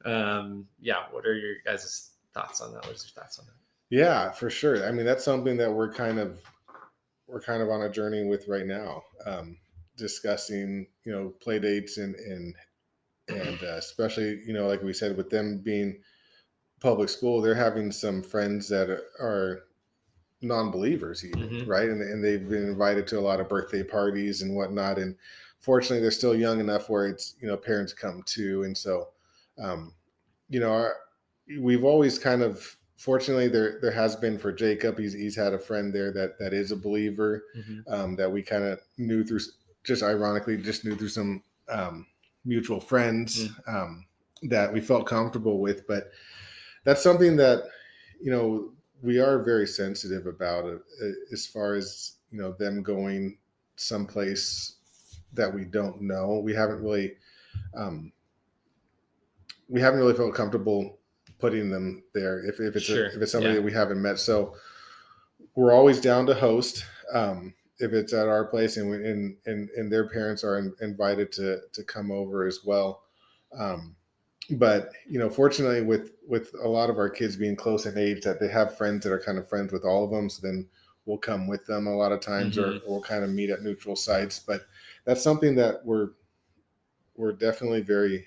Speaker 1: what are your guys' thoughts on that? What is your thoughts on that?
Speaker 2: Yeah, for sure. I mean, that's something that we're kind of on a journey with right now, discussing, play dates and especially, like we said, with them being public school, they're having some friends that are non-believers even, right? And they've been invited to a lot of birthday parties and whatnot. And fortunately, they're still young enough where it's, parents come too. And so, we've always kind of, fortunately, there has been for Jacob, he's had a friend there that is a believer, that we kind of knew through, just ironically, knew through some mutual friends that we felt comfortable with. But that's something that, we are very sensitive about, as far as, them going someplace that we don't know. We haven't really felt comfortable putting them there if it's somebody that we haven't met. So we're always down to host if it's at our place, and their parents are invited to come over as well. But fortunately, with a lot of our kids being close in age, that they have friends that are kind of friends with all of them. So then we'll come with them a lot of times, or we'll kind of meet at neutral sites. But that's something that we're definitely very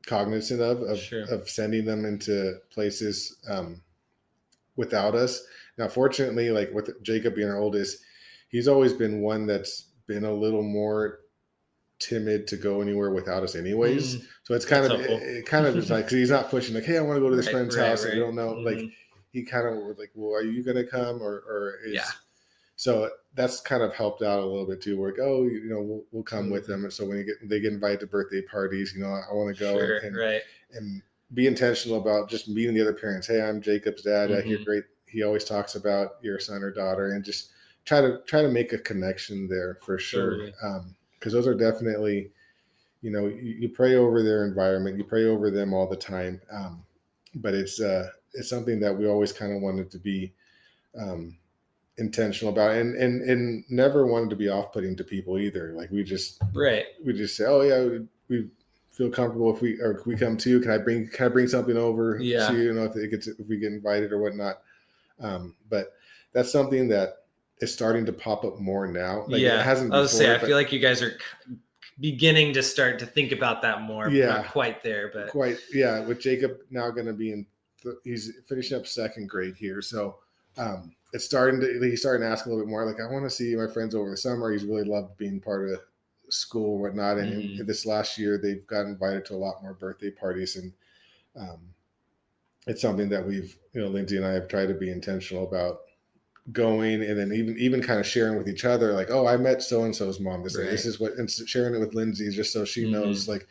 Speaker 2: cognizant of sending them into places without us. Now, fortunately, like with Jacob being our oldest, he's always been one that's been a little more timid to go anywhere without us anyways. So it's kind of just like, 'cause he's not pushing like, hey, I want to go to this friend's house. And we don't know, like, he kind of was like, well, are you going to come or is, so that's kind of helped out a little bit too. We're like, oh, we'll come with them. And so when they get invited to birthday parties, I want to go. And be intentional about just meeting the other parents. Hey, I'm Jacob's dad. I hear great. He always talks about your son or daughter, and just try to make a connection there for sure.
Speaker 1: Totally.
Speaker 2: Because those are definitely, you pray over their environment, you pray over them all the time. But it's something that we always kind of wanted to be intentional about, and never wanted to be off-putting to people either. Like we just say, oh yeah, we feel comfortable if we come to you. Can I bring something over to you? If we get invited or whatnot. But that's something that is starting to pop up more now. Like it hasn't before.
Speaker 1: I feel like you guys are beginning to start to think about that more.
Speaker 2: Yeah,
Speaker 1: not quite there, but
Speaker 2: with Jacob now going to be he's finishing up second grade here, so he's starting to ask a little bit more. Like, I want to see my friends over the summer. He's really loved being part of school or whatnot. And in this last year, they've gotten invited to a lot more birthday parties, and it's something that we've, Lindsay and I have tried to be intentional about going, and then even kind of sharing with each other, like, oh, I met so-and-so's mom this day. This is what, and sharing it with Lindsay just so she knows, like,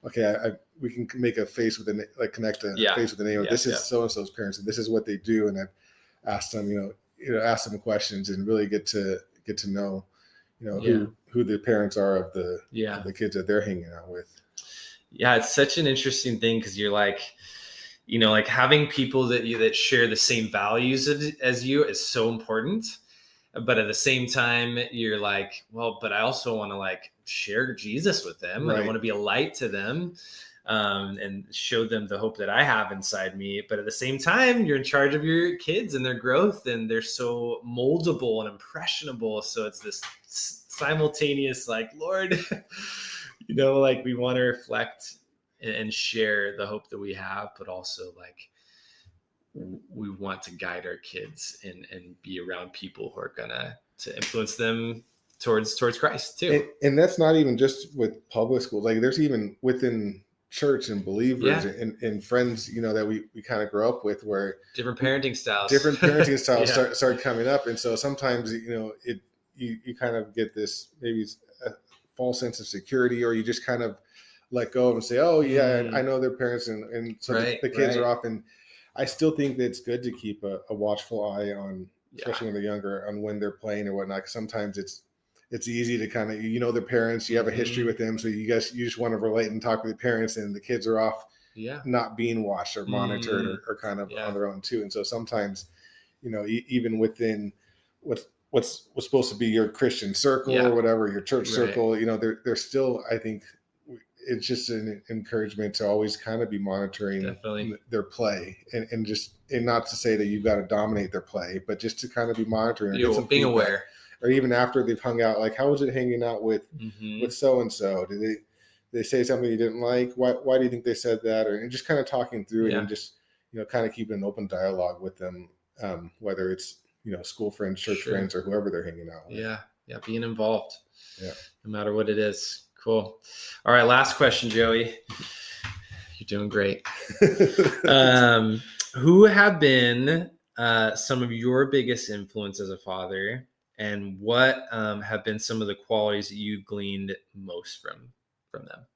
Speaker 2: okay, we can make a face with connect a face with the name. This is so-and-so's parents, and this is what they do. And I've asked them, ask them questions and really get to know, who the parents are of the kids that they're hanging out with.
Speaker 1: Yeah, it's such an interesting thing, because you're like, like having people that share the same values as you is so important. But at the same time, you're like, well, but I also want to like share Jesus with them. Right. And I want to be a light to them, and show them the hope that I have inside me. But at the same time, you're in charge of your kids and their growth, and they're so moldable and impressionable. So it's this simultaneous, like, Lord, like we want to reflect and share the hope that we have, but also like we want to guide our kids and be around people who are gonna to influence them towards Christ too.
Speaker 2: And that's not even just with public schools. Like there's even within church and believers and friends, that we kind of grow up with, where
Speaker 1: different parenting styles
Speaker 2: start coming up. And so sometimes, you kind of get this maybe a false sense of security, or you just kind of let go and say, oh yeah, I know their parents, and so the kids are off. And I still think that it's good to keep a watchful eye on, especially when they're younger, on when they're playing or whatnot. Because sometimes it's easy to kind of, their parents, you have a history with them, so you just want to relate and talk with the parents, and the kids are off, not being watched or monitored or kind of on their own too. And so sometimes, even within what's supposed to be your Christian circle or whatever, your church circle, they're still, I think, it's just an encouragement to always kind of be monitoring their play, and not to say that you've got to dominate their play, but just to kind of be monitoring,
Speaker 1: being aware.
Speaker 2: Or even after they've hung out, like, how was it hanging out with so-and-so? Did they say something you didn't like? Why do you think they said that? And just kind of talking through it, and just, kind of keeping an open dialogue with them, whether it's, school friends, church friends, or whoever they're hanging out with.
Speaker 1: Yeah. Being involved. Yeah. No matter what it is. Cool. All right. Last question, Joey. You're doing great. Who have been some of your biggest influence as a father, and what have been some of the qualities that you've gleaned most from them?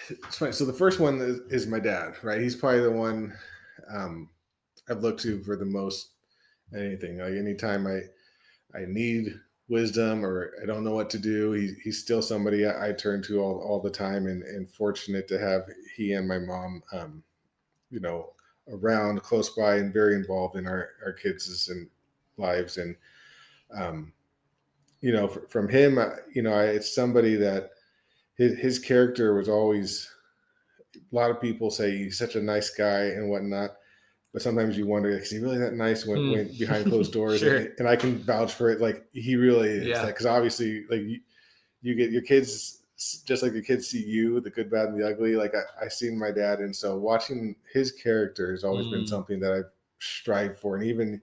Speaker 2: It's funny. So the first one is my dad, right? He's probably the one I've looked to for the most anything. Like anytime I need wisdom or I don't know what to do, he's still somebody I turn to all the time, and fortunate to have he and my mom, around close by and very involved in our kids' and lives. And, from him, it's somebody that his character was always, a lot of people say he's such a nice guy and whatnot, but sometimes you wonder, is he really that nice when behind closed doors?
Speaker 1: Sure.
Speaker 2: And I can vouch for it. Like, he really is. Like, because obviously, like, you get your kids just like your kids see you, the good, bad, and the ugly. Like I seen my dad, and so watching his character has always been something that I've strived for, and even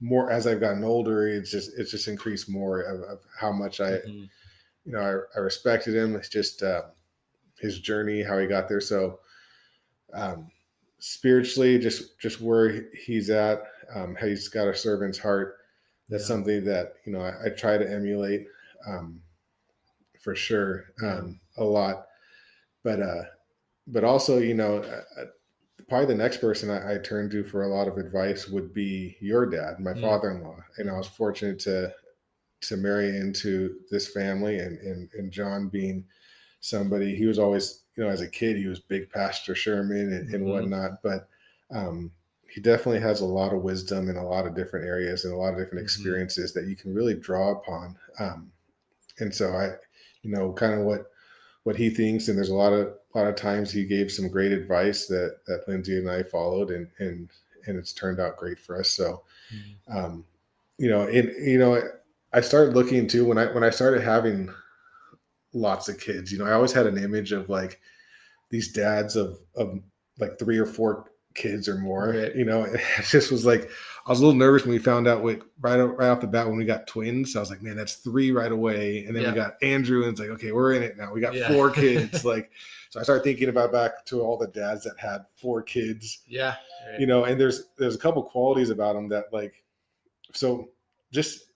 Speaker 2: more as I've gotten older, it's just increased more of how much I respected him. It's just his journey, how he got there. So spiritually, just where he's at, how he's got a servant's heart. That's something that I try to emulate. For sure, a lot, but but also, probably the next person I turned to for a lot of advice would be your dad, my father-in-law. And I was fortunate to marry into this family, and John being somebody, he was always, as a kid, he was big Pastor Sherman and whatnot, but he definitely has a lot of wisdom in a lot of different areas and a lot of different experiences that you can really draw upon. And so kind of what he thinks, and there's a lot of times he gave some great advice that Lindsay and I followed, and it's turned out great for us. So, I started looking too when I started having lots of kids. I always had an image of like these dads of like 3 or 4 kids or more.
Speaker 1: Right.
Speaker 2: It just was like, I was a little nervous when we found out right off the bat when we got twins. I was like, man, that's 3 right away. And then we got Andrew, and it's like, okay, we're in it now. We got 4 kids. Like, so I started thinking about back to all the dads that had 4 kids.
Speaker 1: Yeah. Right.
Speaker 2: And there's a couple qualities about them that, like, so just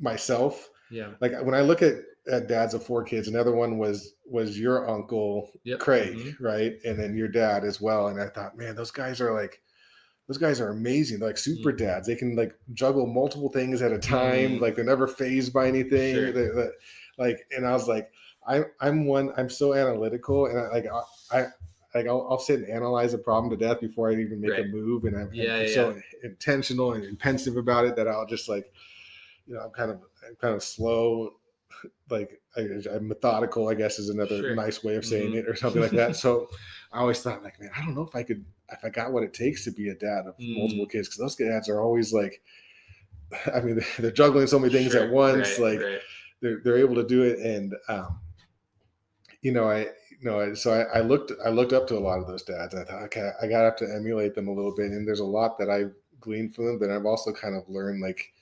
Speaker 2: myself.
Speaker 1: Yeah.
Speaker 2: Like when I look at dads of 4 kids, another one was your uncle, Craig, right? And then your dad as well. And I thought, man, those guys are amazing. They're like super dads. They can like juggle multiple things at a time. Like they're never fazed by anything.
Speaker 1: Sure.
Speaker 2: And I was like, I'm so analytical, and I'll sit and analyze a problem to death before I even make a move. And I'm so intentional and pensive about it that I'll just like, I'm kind of slow. Like I'm methodical, I guess, is another nice way of saying it, or something like that. So I always thought, like, man, I don't know if I got what it takes to be a dad of multiple kids, because those dads are always like, I mean, they're juggling so many things at once. They're able to do it, and so I looked up to a lot of those dads, and I thought, okay, I gotta have to emulate them a little bit. And there's a lot that I've gleaned from them, but I've also kind of learned, like,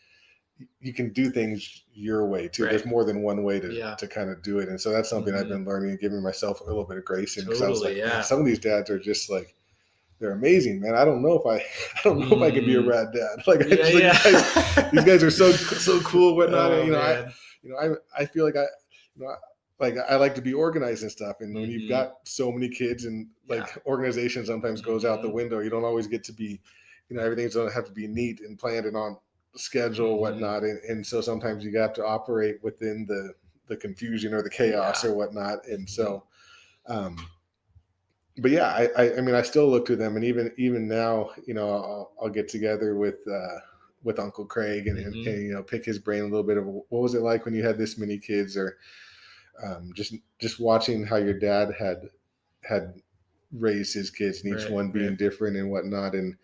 Speaker 2: you can do things your way too. There's more than one way to kind of do it. And so that's something I've been learning and giving myself a little bit of grace in, because I was like, man, some of these dads are just like, they're amazing, man. I don't know if I could be a rad dad. Like, these guys are so cool, whatnot. I feel like I like to be organized and stuff. And when you've got so many kids, and like organization sometimes goes out the window, you don't always get to be, everything's going to have to be neat and planned and on schedule, whatnot. And so sometimes you have to operate within the confusion or the chaos or whatnot. And so, but yeah, I mean, I still look to them, and even now, I'll get together with Uncle Craig and pick his brain a little bit of what was it like when you had this many kids, or just watching how your dad had raised his kids, and each one being different and whatnot. And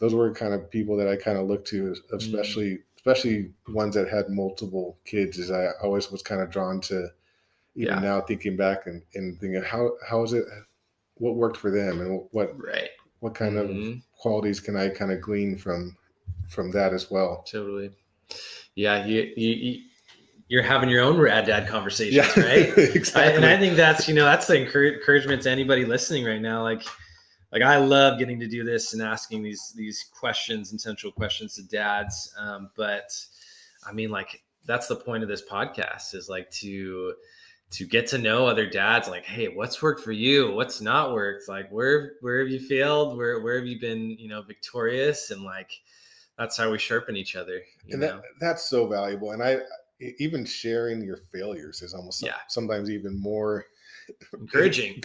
Speaker 2: those were kind of people that I kind of looked to, especially ones that had multiple kids, as I always was kind of drawn to, even now thinking back and thinking, how is it, what worked for them, and what kind of qualities can I kind of glean from that as well.
Speaker 1: Totally. Yeah. You're having your own rad dad conversations, right?
Speaker 2: Exactly.
Speaker 1: And I think that's the encouragement to anybody listening right now. Like I love getting to do this and asking these questions, essential questions to dads. But I mean, like, that's the point of this podcast, is like to get to know other dads. Like, hey, what's worked for you? What's not worked? Like, where have you failed? Where have you been, victorious? And like, that's how we sharpen each other.
Speaker 2: That's so valuable. And even sharing your failures is almost sometimes even more encouraging.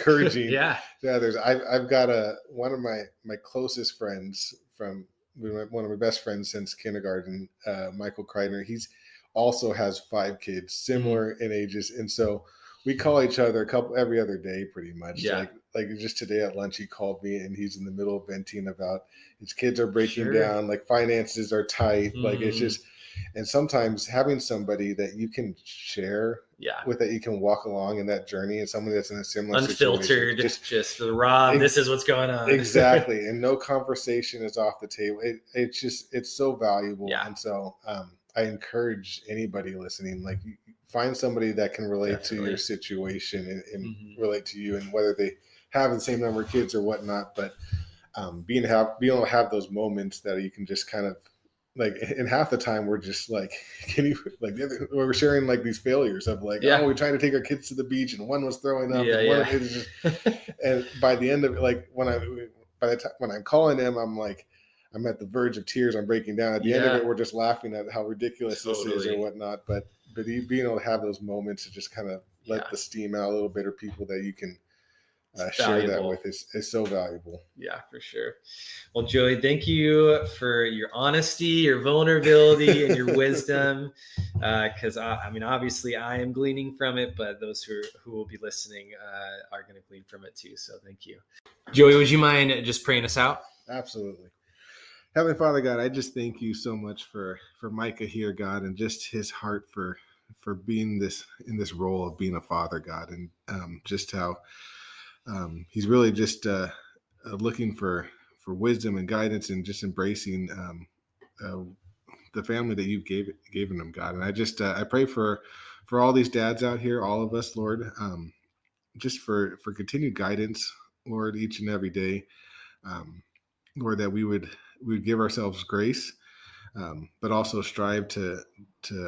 Speaker 2: Yeah. I've got one of my closest friends one of my best friends since kindergarten, Michael Kreidner. He's also has 5 kids, similar in ages, and so we call each other every other day, pretty much. Like just today at lunch, he called me, and he's in the middle of venting about his kids are breaking down, like finances are tight, like it's just. And sometimes having somebody that you can share with, that you can walk along in that journey, and somebody that's in a similar
Speaker 1: unfiltered,
Speaker 2: situation,
Speaker 1: just the raw, this is what's going on.
Speaker 2: Exactly. And no conversation is off the table. It's so valuable. And so I encourage anybody listening, like, find somebody that can relate to your situation and relate to you, and whether they have the same number of kids or whatnot, but being able to have those moments that you can just kind of like, and half the time we're just like, can you, like, we're sharing like these failures of like,
Speaker 1: Yeah.
Speaker 2: oh, we tried to take our kids to the beach and one was throwing up.
Speaker 1: Yeah,
Speaker 2: And one
Speaker 1: yeah.
Speaker 2: is just, and by the end of it, like by the time when I'm calling him, I'm like, I'm at the verge of tears. I'm breaking down. At the end of
Speaker 1: Yeah.
Speaker 2: it, we're just laughing at how ridiculous this is or
Speaker 1: Totally.
Speaker 2: whatnot. But being able to have those moments to just kind of let
Speaker 1: Yeah.
Speaker 2: the steam out a little bit, or people that you can share that
Speaker 1: Valuable.
Speaker 2: with is so valuable.
Speaker 1: Yeah, for sure. Well, Joey, thank you for your honesty, your vulnerability, and your wisdom. Because I mean, obviously, I am gleaning from it, but those who will be listening are going to glean from it too. So, thank you, Joey. Would you mind just praying us out?
Speaker 2: Absolutely. Heavenly Father, God, I just thank you so much for Micah here, God, and just his heart for being in this role of being a father, God, and just how he's really just looking for wisdom and guidance, and just embracing the family that you've given him, God. And I just I pray for all these dads out here, all of us, Lord, just for continued guidance, Lord, each and every day, Lord, that we would give ourselves grace, but also strive to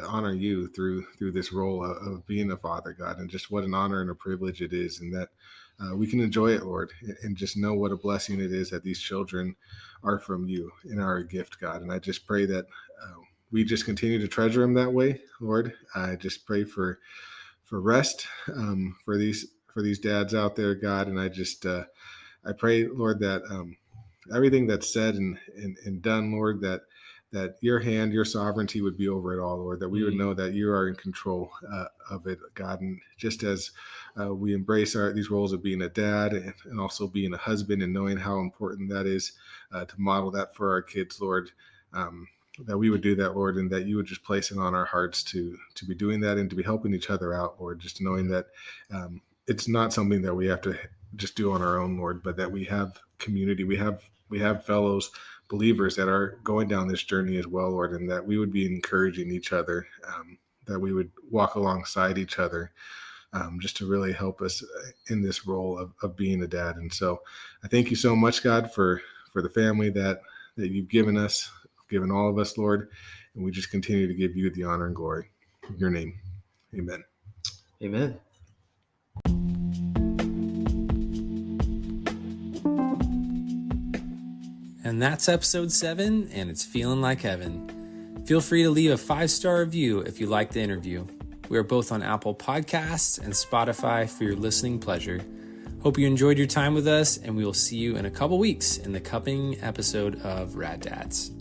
Speaker 2: honor you through this role of being a father, God, and just what an honor and a privilege it is, and that we can enjoy it, Lord, and just know what a blessing it is that these children are from you and are a gift, God. And I just pray that we just continue to treasure them that way, Lord. I just pray for rest for these dads out there, God, and I just I pray, Lord, that everything that's said and done, Lord, that your hand, your sovereignty would be over it all, Lord, that we would know that you are in control of it, God. And just as we embrace these roles of being a dad and also being a husband, and knowing how important that is to model that for our kids, Lord, that we would do that, Lord, and that you would just place it on our hearts to be doing that and to be helping each other out, Lord, just knowing that it's not something that we have to just do on our own, Lord, but that we have community, we have fellows, believers that are going down this journey as well, Lord, and that we would be encouraging each other, that we would walk alongside each other, just to really help us in this role of being a dad. And so I thank you so much, God, for the family that you've given us, given all of us, Lord, and we just continue to give you the honor and glory. In your name, amen.
Speaker 1: Amen.
Speaker 3: And that's episode 7, and it's feeling like heaven. Feel free to leave a 5-star review if you liked the interview. We are both on Apple Podcasts and Spotify for your listening pleasure. Hope you enjoyed your time with us, and we will see you in a couple weeks in the coming episode of Rad Dads.